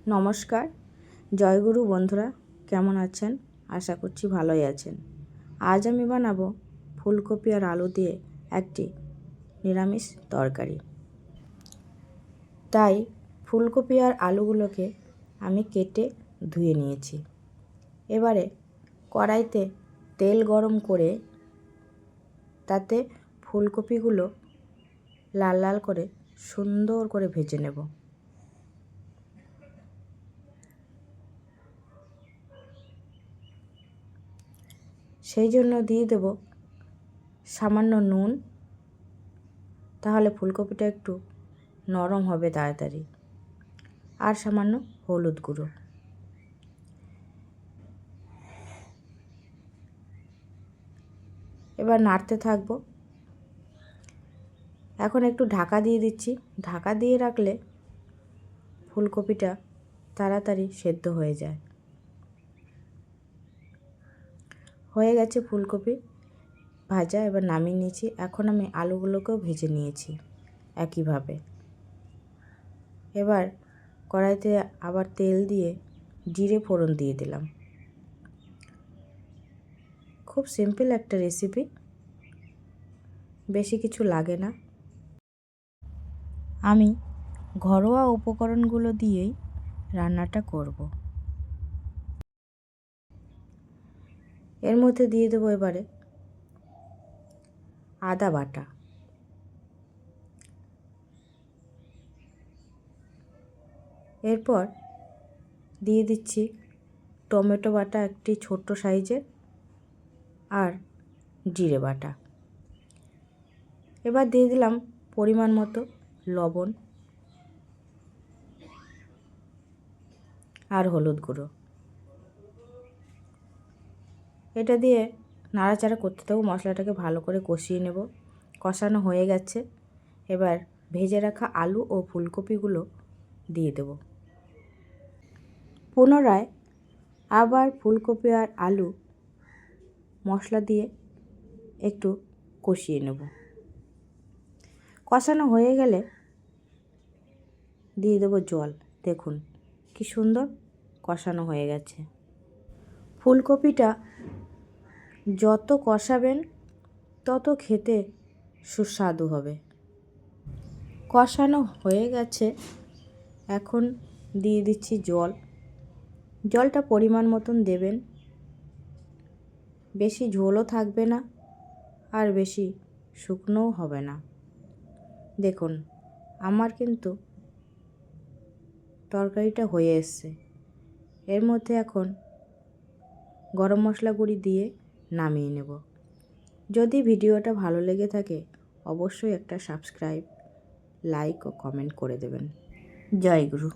নমস্কার, জয়গুরু বন্ধুরা, কেমন আছেন? আশা করছি ভালোই আছেন। আজ আমি বানাবো ফুলকপি আর আলু দিয়ে একটি নিরামিষ তরকারি। তাই ফুলকপি আর আলুগুলোকে আমি কেটে ধুয়ে নিয়েছি। এবারে কড়াইতে তেল গরম করে তাতে ফুলকপিগুলো লাল লাল করে সুন্দর করে ভেজে নেব। সেই জন্য দিয়ে দেব সামান্য নুন, তাহলে ফুলকপিটা একটু নরম হবে তাড়াতাড়ি, আর সামান্য হলুদ গুঁড়ো। এবার নাড়তে থাকবো। এখন একটু ঢাকা দিয়ে দিচ্ছি। ঢাকা দিয়ে রাখলে ফুলকপিটা তাড়াতাড়ি সেদ্ধ হয়ে যায়। হয়ে গেছে ফুলকপি ভাজা, এবার নামিয়ে নিয়েছি। এখন আমি আলুগুলোকেও ভেজে নিয়েছি একইভাবে। এবার কড়াইতে আবার তেল দিয়ে জিরে ফোড়ন দিয়ে দিলাম। খুব সিম্পল একটা রেসিপি, বেশি কিছু লাগে না। আমি ঘরোয়া উপকরণগুলো দিয়েই রান্নাটা করব। এর মধ্যে দিয়ে দেবো এবারে আদা বাটা, এরপর দিয়ে দিচ্ছি টমেটো বাটা একটি ছোট্ট সাইজের, আর জিরে বাটা। এবার দিয়ে দিলাম পরিমাণ মতো লবণ আর হলুদ গুঁড়ো। এটা দিয়ে নাড়াচাড়া করতে থাকবো, মশলাটাকে ভালো করে কষিয়ে নেব। কষানো হয়ে গেছে। এবার ভেজে রাখা আলু ও ফুলকপিগুলো দিয়ে দেব। পুনরায় আবার ফুলকপি আর আলু মশলা দিয়ে একটু কষিয়ে নেব। কষানো হয়ে গেলে দিয়ে দেব জল। দেখুন কি সুন্দর কষানো হয়ে গেছে। ফুলকপিটা যত কষাবেন তত খেতে সুস্বাদু হবে। কষানো হয়ে গেছে, এখন দিয়ে দিচ্ছি জল। জলটা পরিমাণ মতন দেবেন, বেশি ঝোলও থাকবে না আর বেশি শুকনোও হবে না। দেখুন আমার কিন্তু তরকারিটা হয়ে এসছে। এর মধ্যে এখন গরম মশলা গুঁড়ি দিয়ে নামিয়ে নেব। যদি ভিডিওটা ভালো লেগে থাকে অবশ্যই একটা সাবস্ক্রাইব, লাইক ও কমেন্ট করে দেবেন। জয় গুরু।